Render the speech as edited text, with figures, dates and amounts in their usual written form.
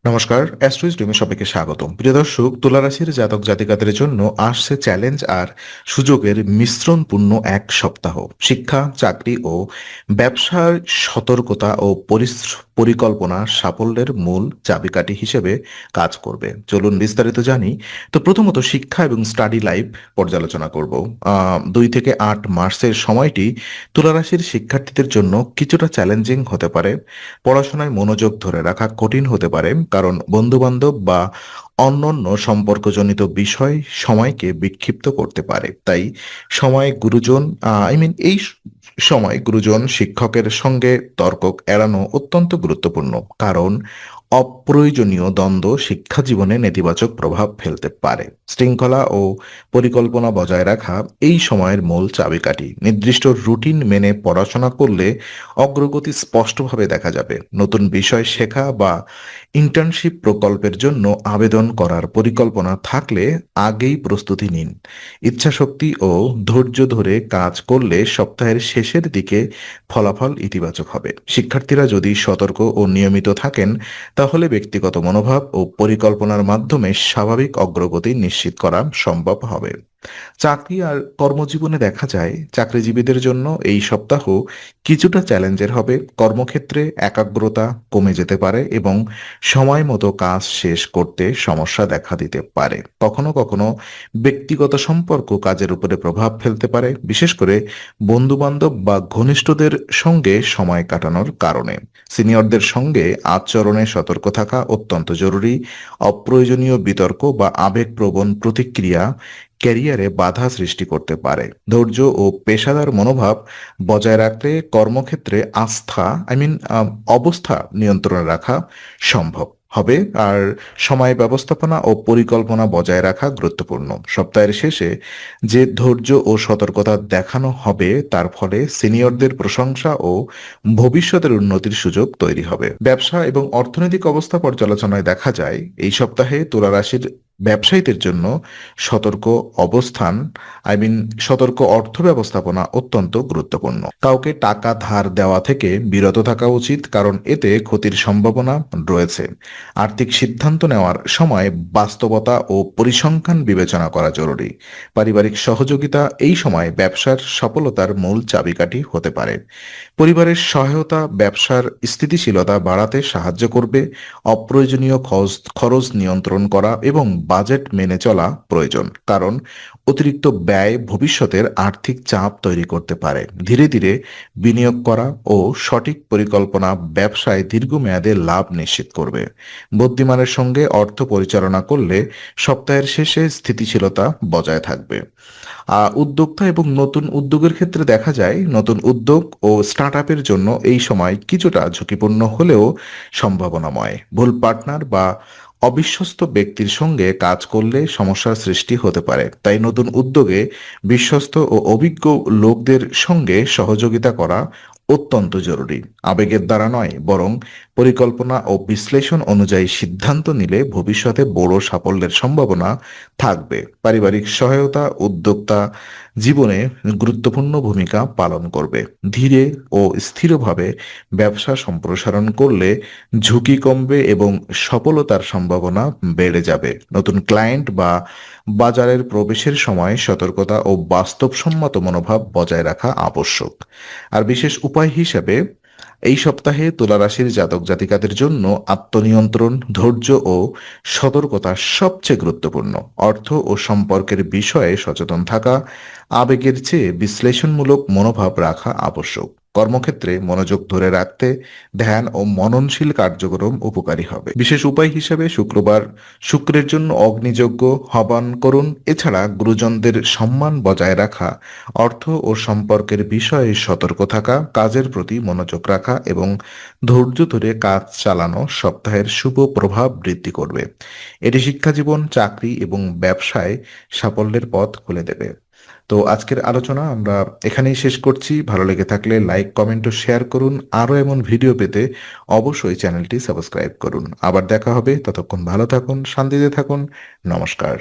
নমস্কার, অ্যাস্ট্রো স্ট্রিমে সবাইকে স্বাগতম। প্রিয় দর্শক, তুলা রাশির জাতক জাতিকাদের জন্য আসছে চ্যালেঞ্জ আর সুযোগের মিশ্রণপূর্ণ এক সপ্তাহ। শিক্ষা, চাকরি ও ব্যবসার সতর্কতা ও পরিকল্পনা সাফল্যের মূল চাবিকাঠি হিসেবে কাজ করবে। চলুন বিস্তারিত জানি। তো প্রথমত শিক্ষা এবং স্টাডি লাইফ পর্যালোচনা করব। 2 থেকে 8 মার্চের সময়টি তুলা রাশির শিক্ষার্থীদের জন্য কিছুটা চ্যালেঞ্জিং হতে পারে। পড়াশোনায় মনোযোগ ধরে রাখা কঠিন হতে পারে, কারণ বন্ধুবান্ধব বা অন্যান্য সম্পর্কজনিত বিষয় সময়কে বিক্ষিপ্ত করতে পারে। তাই সময় গুরুজন এই সময় গুরুজন শিক্ষকের সঙ্গে তর্ক এড়ানো অত্যন্ত গুরুত্বপূর্ণ, কারণ অপ্রয়োজনীয় দ্বন্দ্ব শিক্ষা জীবনে নেতিবাচক প্রভাব ফেলতে পারে। শৃঙ্খলা ও পরিকল্পনা বজায় রাখা এই সময়ের মূল চাবিকাঠি। নির্দিষ্ট রুটিন মেনে পড়াশোনা করলে অগ্রগতি স্পষ্টভাবে দেখা যাবে। নতুন বিষয় শেখা বা ইন্টার্নশিপ প্রকল্পের জন্য আবেদন করার পরিকল্পনা থাকলে আগেই প্রস্তুতি নিন। ইচ্ছাশক্তি ও ধৈর্য ধরে কাজ করলে সপ্তাহের শেষের দিকে ফলাফল ইতিবাচক হবে। শিক্ষার্থীরা যদি সতর্ক ও নিয়মিত থাকেন, তাহলে ব্যক্তিগত মনোভাব ও পরিকল্পনার মাধ্যমে স্বাভাবিক অগ্রগতি নিশ্চিত করা সম্ভব হবে। চাকরি আর কর্মজীবনে দেখা যায় চাকরিজীবীদের জন্য এই সপ্তাহ কিছুটা চ্যালেঞ্জের হবে। কর্মক্ষেত্রে একাগ্রতা কমে যেতে পারে এবং সময় মতো কাজ শেষ করতে সমস্যা দেখা দিতে পারে। কখনো কখনো ব্যক্তিগত সম্পর্ক কাজের উপরে প্রভাব ফেলতে পারে, বিশেষ করে বন্ধুবান্ধব বা ঘনিষ্ঠদের সঙ্গে সময় কাটানোর কারণে। সিনিয়রদের সঙ্গে আচরণে সতর্ক থাকা অত্যন্ত জরুরি। অপ্রয়োজনীয় বিতর্ক বা আবেগপ্রবণ প্রতিক্রিয়া ক্যারিয়ারে বাধা সৃষ্টি করতে পারে। ধৈর্য ও পেশাদার মনোভাব বজায় রাখলে কর্মক্ষেত্রে অবস্থা নিয়ন্ত্রণে রাখা সম্ভব হবে। আর সময় ব্যবস্থাপনা ও পরিকল্পনা বজায় রাখা গুরুত্বপূর্ণ। সপ্তাহের শেষে যে ধৈর্য ও সতর্কতা দেখানো হবে, তার ফলে সিনিয়রদের প্রশংসা ও ভবিষ্যতের উন্নতির সুযোগ তৈরি হবে। ব্যবসা এবং অর্থনৈতিক অবস্থা পর্যালোচনায় দেখা যায় এই সপ্তাহে তুলা রাশির ব্যবসায়ীদের জন্য সতর্ক অবস্থান আই মিন সতর্ক অর্থ ব্যবস্থাপনা অত্যন্ত গুরুত্বপূর্ণ। কাউকে টাকা ধার দেওয়া থেকে বিরত থাকা উচিত, কারণ এতে ক্ষতির সম্ভাবনা রয়েছে। আর্থিক সিদ্ধান্ত নেওয়ার সময় বাস্তবতা ও পরিসংখ্যান বিবেচনা করা জরুরি। পারিবারিক সহযোগিতা এই সময় ব্যবসার সফলতার মূল চাবিকাঠি হতে পারে। পরিবারের সহায়তা ব্যবসার স্থিতিশীলতা বাড়াতে সাহায্য করবে। অপ্রয়োজনীয় খরচ নিয়ন্ত্রণ করা এবং বাজেট মেনে চলা প্রয়োজন, কারণ অতিরিক্ত ব্যয় ভবিষ্যতের আর্থিক চাপ তৈরি করতে পারে। ধীরে ধীরে বিনিয়োগ করা ও সঠিক পরিকল্পনা ব্যবসায় দীর্ঘমেয়াদে লাভ নিশ্চিত করবে। বুদ্ধিমানের সঙ্গে অর্থ পরিচালনা করলে সপ্তাহের শেষে স্থিতিশীলতা বজায় থাকবে। উদ্যোক্তা এবং নতুন উদ্যোগের ক্ষেত্রে দেখা যায় নতুন উদ্যোগ ও স্টার্ট আপের জন্য এই সময় কিছুটা ঝুঁকিপূর্ণ হলেও সম্ভাবনাময়। ভুল পার্টনার বা অবিশ্বস্ত ব্যক্তির সঙ্গে কাজ করলে সমস্যার সৃষ্টি হতে পারে। তাই নতুন উদ্যোগে বিশ্বস্ত ও অভিজ্ঞ লোকদের সঙ্গে সহযোগিতা করা অত্যন্ত জরুরি। আবেগের দ্বারা নয়, বরং পরিকল্পনা ও বিশ্লেষণ অনুযায়ী সিদ্ধান্ত নিলে ভবিষ্যতে বড় সাফল্যের সম্ভাবনা থাকবে। পারিবারিক সহায়তা উদ্যোক্তা জীবনে গুরুত্বপূর্ণ ভূমিকা পালন করবে। ধীরে ও স্থিরভাবে ব্যবসা সম্প্রসারণ করলে ঝুঁকি কমবে এবং সফলতার সম্ভাবনা বেড়ে যাবে। নতুন ক্লায়েন্ট বা বাজারের প্রবেশের সময় সতর্কতা ও বাস্তবসম্মত মনোভাব বজায় রাখা আবশ্যক। আর বিশেষ উপায় হিসেবে এই সপ্তাহে তুলা রাশির জাতক জাতিকাদের জন্য আত্মনিয়ন্ত্রণ, ধৈর্য ও সতর্কতা সবচেয়ে গুরুত্বপূর্ণ। অর্থ ও সম্পর্কের বিষয়ে সচেতন থাকা, আবেগের চেয়ে বিশ্লেষণমূলক মনোভাব রাখা আবশ্যক। কর্মক্ষেত্রে মনোযোগ ধরে রাখতে ধ্যান ও মননশীল কার্যক্রম উপকারী হবে। বিশেষ উপায় হিসেবে শুক্রের জন্য অগ্নিযজ্ঞ হবান করুন। এছাড়া গুরুজনদের সম্মান বজায় রাখা, অর্থ ও সম্পর্কের বিষয়ে সতর্ক থাকা, কাজের প্রতি মনোযোগ রাখা এবং ধৈর্য ধরে কাজ চালানো সপ্তাহের শুভ প্রভাব বৃদ্ধি করবে। এটি শিক্ষাজীবন, চাকরি এবং ব্যবসায় সাফল্যের পথ খুলে দেবে। তো আজকের আলোচনা আমরা এখানেই শেষ করছি। ভালো লেগে থাকলে লাইক, কমেন্ট ও শেয়ার করুন। আরও এমন ভিডিও পেতে অবশ্যই চ্যানেলটি সাবস্ক্রাইব করুন। আবার দেখা হবে, ততক্ষণ ভালো থাকুন, শান্তিতে থাকুন। নমস্কার।